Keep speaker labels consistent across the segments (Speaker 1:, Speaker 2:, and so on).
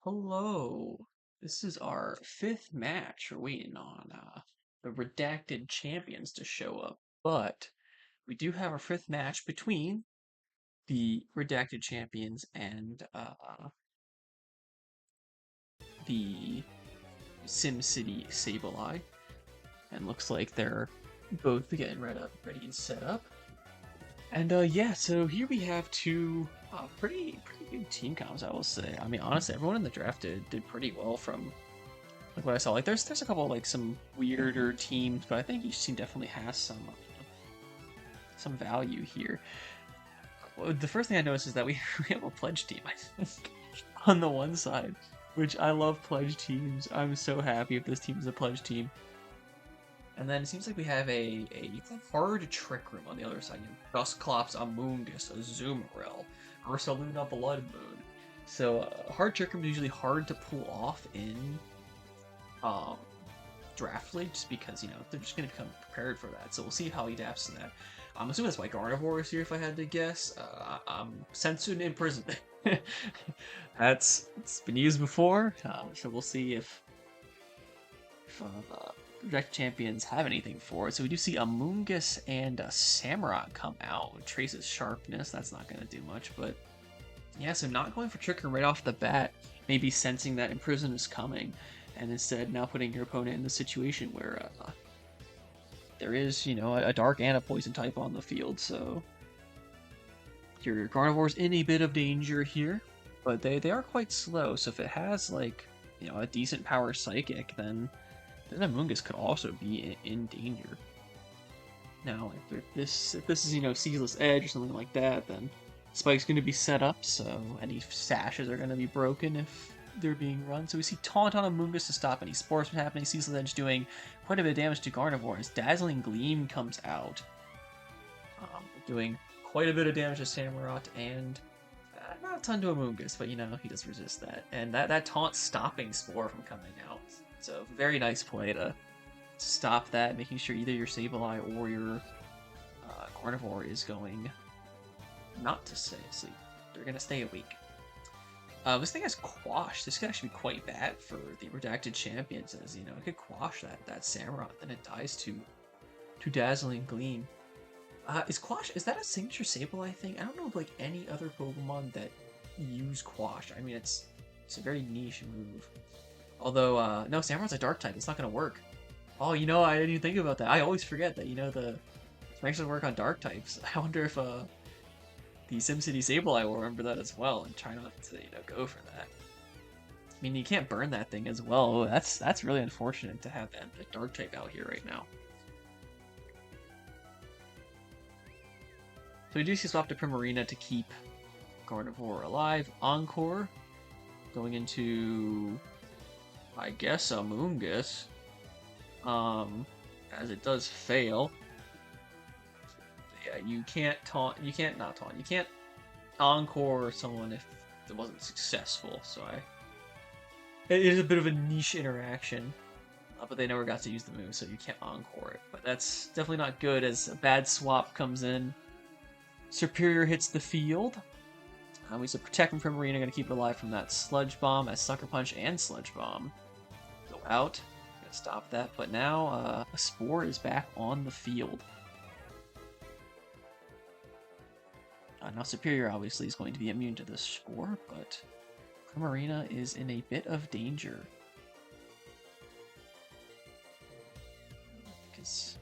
Speaker 1: Hello. This is our fifth match. We're waiting on the redacted champions to show up, but we do have our fifth match between the redacted champions and the SimCity Sableye, and looks like they're both getting ready and set up. And yeah, so here we have two pretty good team comps, I will say. I mean, honestly, everyone in the draft did pretty well from like what I saw. Like there's a couple of, like some weirder teams, but I think each team definitely has some value here. Well, the first thing I noticed is that we, we have a pledge team on the one side, which I love pledge teams. I'm so happy if this team is a pledge team. And then it seems like we have a hard trick room on the other side. You know, Dusclops, Amoongus, Azumarill, Ursaluna Blood Moon. So hard trick room is usually hard to pull off in draft league, just because, you know, they're just going to become prepared for that. So we'll see how he adapts to that. I'm assuming that's why Gardevoir is here, if I had to guess. Sensun Imprisonment. It's been used before, so we'll see if Direct Champions have anything for it. So we do see a Moongus and a Samurott come out with Trace's Sharpness. That's not going to do much, but yeah, so not going for Trick Room right off the bat, maybe sensing that Imprison is coming, and instead now putting your opponent in the situation where there is, you know, a Dark and a Poison type on the field, so your Carnivore's in a bit of danger here, but they are quite slow, so if it has, like, you know, a decent power Psychic, then Amoongus could also be in danger. Now, if this is, you know, Ceaseless Edge or something like that, then Spike's going to be set up, so any sashes are going to be broken if they're being run. So we see Taunt on Amoongus to stop any Spores from happening. Ceaseless Edge doing quite a bit of damage to Gardevoir as Dazzling Gleam comes out, doing quite a bit of damage to Samurott and not a ton to Amoongus, but, you know, he does resist that. And that Taunt stopping Spore from coming out. So very nice play to stop that, making sure either your Sableye or your Carnivore is going not to stay asleep. They're going to stay awake. This thing has Quash. This could actually be quite bad for the Redacted Champions, as, you know, it could quash that Samurott, then it dies to Dazzling Gleam. Is that a signature Sableye thing? I don't know of, like, any other Pokemon that use Quash. I mean, it's a very niche move. Although, no, Samurott's a Dark type. It's not going to work. Oh, you know, I didn't even think about that. I always forget that, you know, the makes it work on Dark types. I wonder if the SimCity Sableye will remember that as well and try not to, you know, go for that. I mean, you can't burn that thing as well. That's really unfortunate to have that Dark type out here right now. So we do see swap to Primarina to keep Gardevoir alive. Encore going into, I guess, Amoongus, as it does fail. Yeah, you can't encore someone if it wasn't successful, so it is a bit of a niche interaction, but they never got to use the move, so you can't encore it. But that's definitely not good, as a bad swap comes in. Superior hits the field. We said Protect from Primarina, going to keep it alive from that Sludge Bomb, as Sucker Punch and Sludge Bomb go out. Gonna stop that, but now a Spore is back on the field. Now Superior obviously is going to be immune to this Spore, but Primarina is in a bit of danger. Because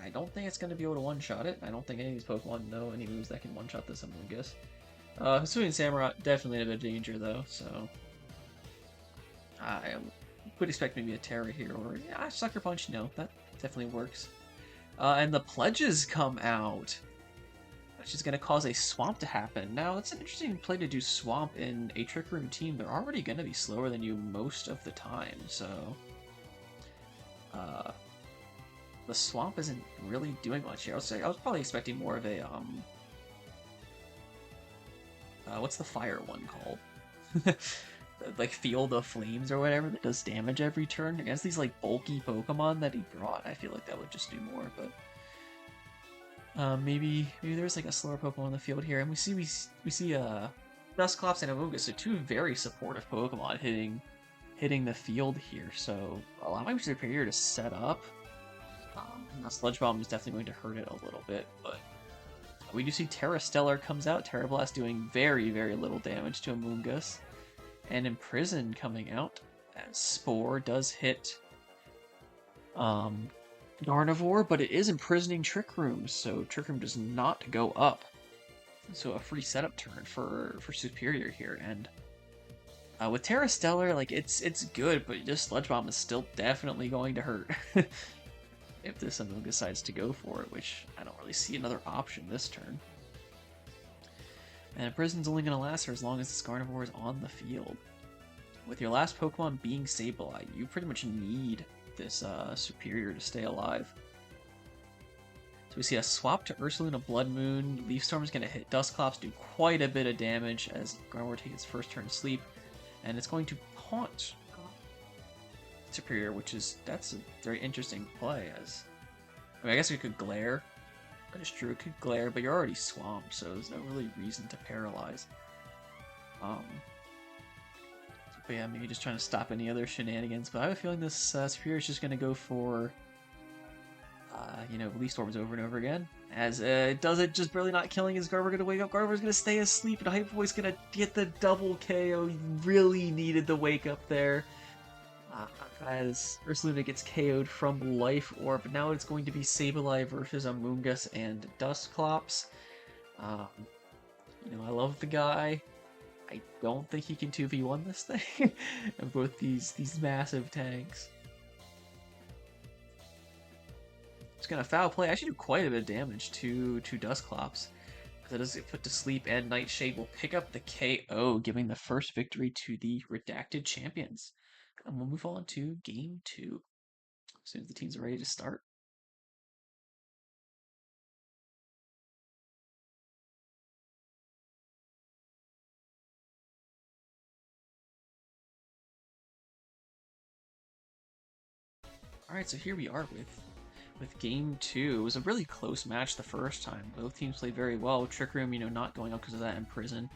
Speaker 1: I don't think it's going to be able to one-shot it. I don't think any of these Pokemon know any moves that can one-shot this Amoongus. Hisui and Samurott definitely in a bit of danger though, so I would expect maybe a Terra here, or yeah, Sucker Punch, no, that definitely works. And the Pledges come out, which is going to cause a Swamp to happen. Now, it's an interesting play to do Swamp in a Trick Room team. They're already going to be slower than you most of the time, so the Swamp isn't really doing much here. I was probably expecting more of a what's the fire one called? Like Field of Flames or whatever, that does damage every turn against these like bulky Pokemon that he brought. I feel like that would just do more, but maybe there's like a slower Pokemon on the field here, and we see Dusclops and Amoonguss, so two very supportive Pokemon hitting the field here. So allowing Superior to set up. Now Sludge Bomb is definitely going to hurt it a little bit, but we do see Terra Stellar comes out. Terra Blast doing very, very little damage to Amoonguss. And Imprison coming out as Spore does hit Gardevoir, but it is imprisoning Trick Room, so Trick Room does not go up. So a free setup turn for Superior here, and with Terra Stellar, like it's good, but just Sludge Bomb is still definitely going to hurt if this Amoonguss decides to go for it, which I don't really see another option this turn. And Imprison's only going to last for as long as this Gardevoir is on the field. With your last Pokemon being Sableye, you pretty much need this Superior to stay alive. So we see a swap to Ursaluna Blood Moon. Leaf Storm is going to hit Dusclops, do quite a bit of damage as Gardevoir takes its first turn to sleep. And it's going to taunt Superior, that's a very interesting play. As I mean, I guess we could Glare. That is true, it could Glare, but you're already swamped, so there's no really reason to paralyze. But yeah, maybe just trying to stop any other shenanigans. But I have a feeling this Superior is just going to go for, Leaf Storms over and over again. As it does it, just barely not killing his Gardevoir going to wake up. Gardevoir's going to stay asleep, and Hyper Voice going to get the double KO. He really needed the wake up there. As Ursaluna gets KO'd from Life Orb, but now it's going to be Sableye versus Amoonguss and Dusclops. I love the guy. I don't think he can 2v1 this thing. And both these massive tanks. It's gonna foul play. Actually do quite a bit of damage to Dusclops. Because it does get put to sleep, and Nightshade will pick up the KO, giving the first victory to the Redacted champions. And we'll move on to Game 2. As soon as the teams are ready to start. Alright, so here we are with Game 2. It was a really close match the first time. Both teams played very well. Trick Room, not going up because of that Imprison.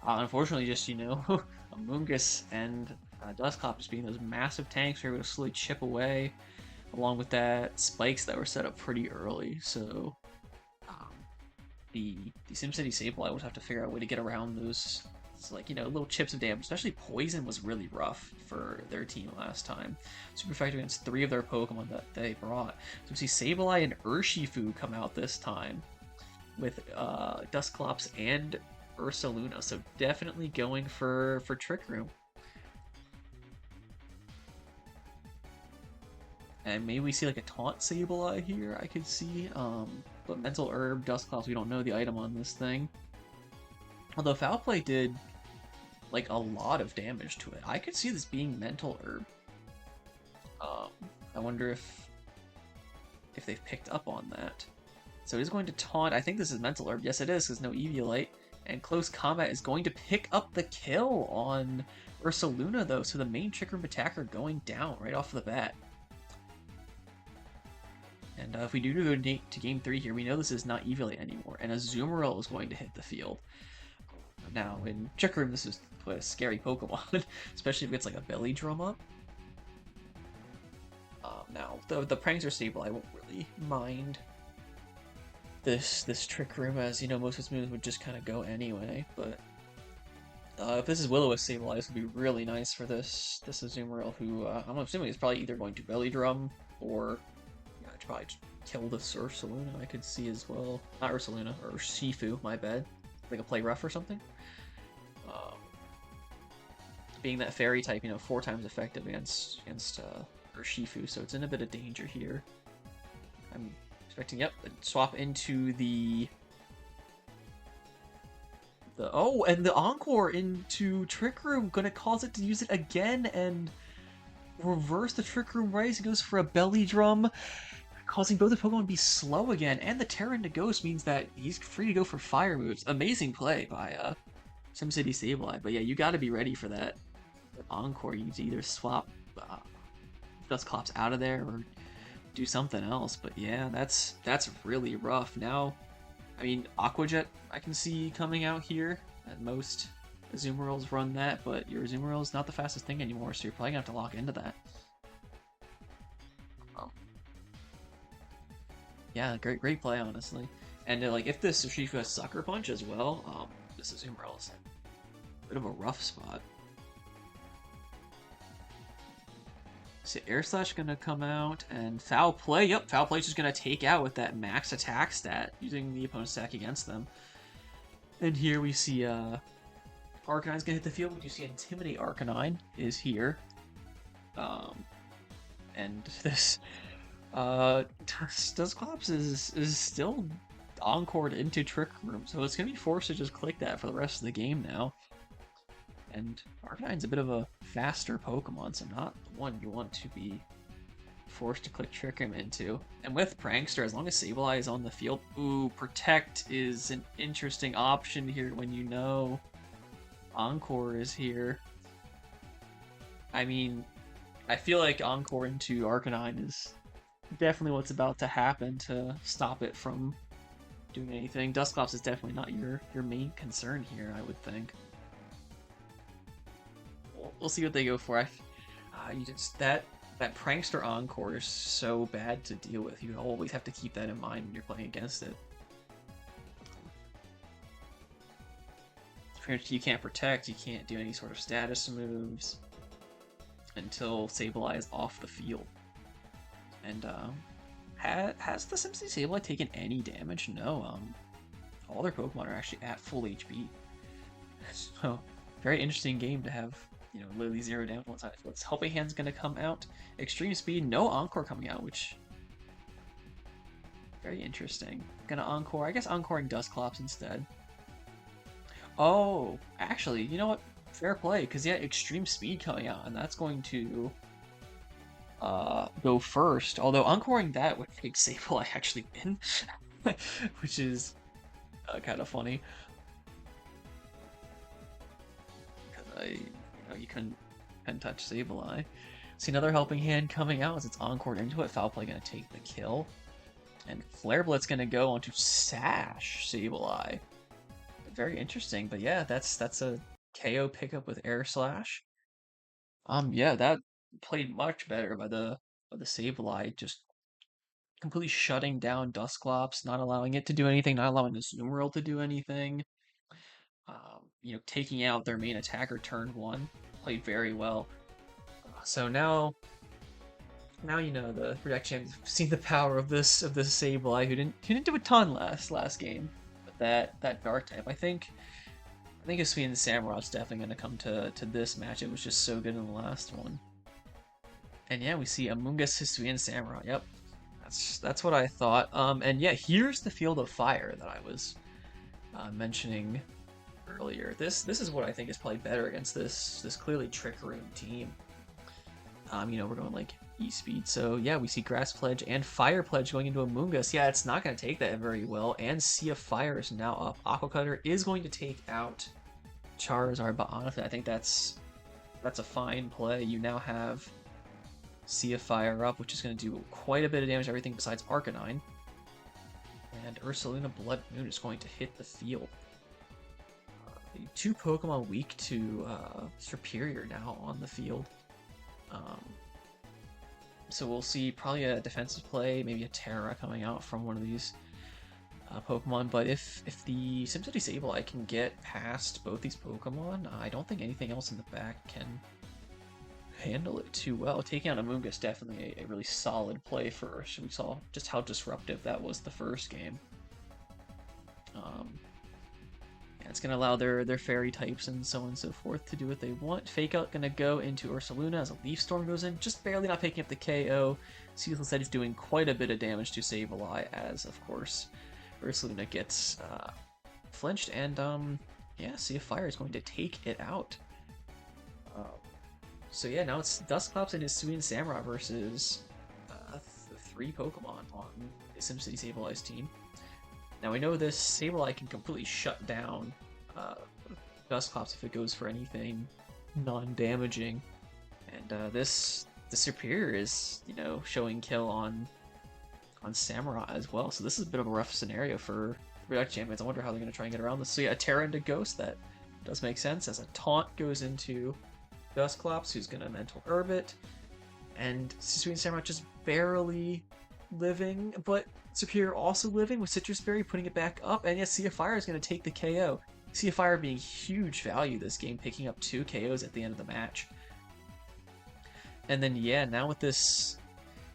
Speaker 1: Unfortunately, just, Amoonguss and Dusclops being those massive tanks were able to slowly chip away, along with that spikes that were set up pretty early. So the SimCity Sableye would have to figure out a way to get around those, little chips of damage. Especially Poison was really rough for their team last time. Super effective against 3 of their Pokemon that they brought. So we see Sableye and Urshifu come out this time with Dusclops and Ursaluna, so definitely going for Trick Room. And maybe we see like a Taunt Sableye here, I could see. But Mental Herb, Dusclops, we don't know the item on this thing. Although Foul Play did like a lot of damage to it. I could see this being Mental Herb. I wonder if they've picked up on that. So it is going to taunt. I think this is Mental Herb. Yes, it is, because no Eviolite. And Close Combat is going to pick up the kill on Ursaluna, though. So the main Trick Room attacker going down right off the bat. And if we do go to Game 3 here, we know this is not Eviolite anymore. And Azumarill is going to hit the field. Now, in Trick Room, this is a scary Pokemon. Especially if it's like a belly drum up. Now, the Prankster stable, I won't really mind this Trick Room, as most of its moves would just kind of go anyway. But if this is Will-O-Wisp Sableye, this would be really nice for this Azumarill, who I'm assuming is probably either going to belly drum or probably kill this Ursaluna. I could see as well. Not Ursaluna, or Shifu, my bad. Like a Play Rough or something. Being that fairy type, 4 times effective against Urshifu, so it's in a bit of danger here. I'm expecting, swap into the and the Encore into Trick Room, gonna cause it to use it again and reverse the Trick Room Rise. It goes for a belly drum, causing both the Pokemon to be slow again, and the Terra into Ghost means that he's free to go for fire moves. Amazing play by SimCity Sableye, but yeah, you gotta be ready for that Encore. You need to either swap Dusclops out of there or do something else, but yeah, that's really rough. Now, I mean, Aqua Jet I can see coming out here at most. Azumarill's run that, but your Azumarill's not the fastest thing anymore, so you're probably gonna have to lock into that. Yeah, great play, honestly. And like, if this Urshifu has Sucker Punch as well, this Azumarill's a bit of a rough spot. So Air Slash gonna come out, and Foul Play. Yep, Foul Play is just gonna take out with that max attack stat, using the opponent's attack against them. And here we see Arcanine's gonna hit the field. We do see Intimidate Arcanine is here. And this Dusclops is still encored into Trick Room, so it's gonna be forced to just click that for the rest of the game now. And Arcanine's a bit of a faster Pokemon, so not the one you want to be forced to click Trick Room into. And with Prankster, as long as Sableye is on the field, ooh, Protect is an interesting option here when you know Encore is here. I mean, I feel like Encore into Arcanine is definitely what's about to happen to stop it from doing anything. Dusclops is definitely not your main concern here, I would think. We'll see what they go for. That Prankster Encore is so bad to deal with. You always have to keep that in mind when you're playing against it. You can't protect, you can't do any sort of status moves until Sableye is off the field. And has the SimCity Sableye taken any damage? No. All their Pokemon are actually at full HP. So very interesting game to have, you know, literally 0 down one side. What's Helping Hand's gonna come out? Extreme Speed, no Encore coming out, which very interesting. Gonna Encore, I guess Encoring Dusclops instead. Oh, actually, you know what? Fair play, because yeah, Extreme Speed coming out, and that's going to go first. Although Encoring that would make Sableye actually win, which is kind of funny. Because you couldn't touch Sableye. See another Helping Hand coming out as it's Encored into it. Foul Play gonna take the kill, and Flare Blitz gonna go onto Sash Sableye. Very interesting, but yeah, that's a KO pickup with Air Slash. Yeah, that played much better by the Sableye, just completely shutting down Dusclops, not allowing it to do anything, not allowing the Azumarill to do anything. Taking out their main attacker turn 1, played very well. So now you know the Redacted champions have seen the power of this Sableye, who didn't do a ton last game. That Dark type, I think Hisuian and Samurai's definitely going to come to this match. It was just so good in the last one. And yeah, we see Amoonguss, Hisuian, and Samurai. Yep, that's what I thought. And yeah, here's the Field of Fire that I was mentioning earlier. This is what I think is probably better against this clearly Trick Room team. We're going like E-Speed, so yeah, we see Grass Pledge and Fire Pledge going into Amoonguss. Yeah, it's not going to take that very well, and Sea of Fire is now up. Aqua Cutter is going to take out Charizard, but honestly, I think that's a fine play. You now have Sea of Fire up, which is going to do quite a bit of damage to everything besides Arcanine. And Ursaluna Blood Moon is going to hit the field. 2 Pokemon weak to Superior now on the field. So we'll see probably a defensive play, maybe a Terra coming out from one of these Pokemon. But if the SimCity Sableye can get past both these Pokemon, I don't think anything else in the back can handle it too well. Taking out Amoonguss definitely a really solid play first. We saw just how disruptive that was the first game. It's going to allow their fairy types and so on and so forth to do what they want. Fake Out going to go into Ursaluna as a Leaf Storm goes in, just barely not picking up the KO. Ceaseless Edge doing quite a bit of damage to Sableye as, of course, Ursaluna gets flinched, and yeah, Sea of Fire is going to take it out. So yeah, now it's Dusclops and Hisuian Samurai versus 3 Pokemon on the SimCity Sableye's team. Now we know this Sableye can completely shut down Dusclops if it goes for anything non-damaging, and the Superior is showing kill on Samurai as well. So this is a bit of a rough scenario for Redacted champions. I wonder how they're going to try and get around this. So yeah, Terra into Ghost, that Does make sense as a taunt goes into Dusclops, who's going to Mental Herb it. And Sweet Samurai just barely living, but Superior also living with Citrus Berry putting it back up. And yes, Sea of Fire is going to take the KO. Sea of Fire being huge value this game, picking up 2 KOs at the end of the match. And then yeah, now with this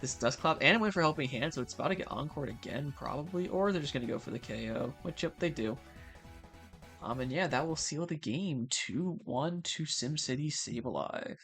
Speaker 1: Dusclops, and it went for Helping Hand, so it's about to get encored again probably, or they're just going to go for the KO, which yep, they do. And yeah, that will seal the game 2-1 to SimCity Sableyes.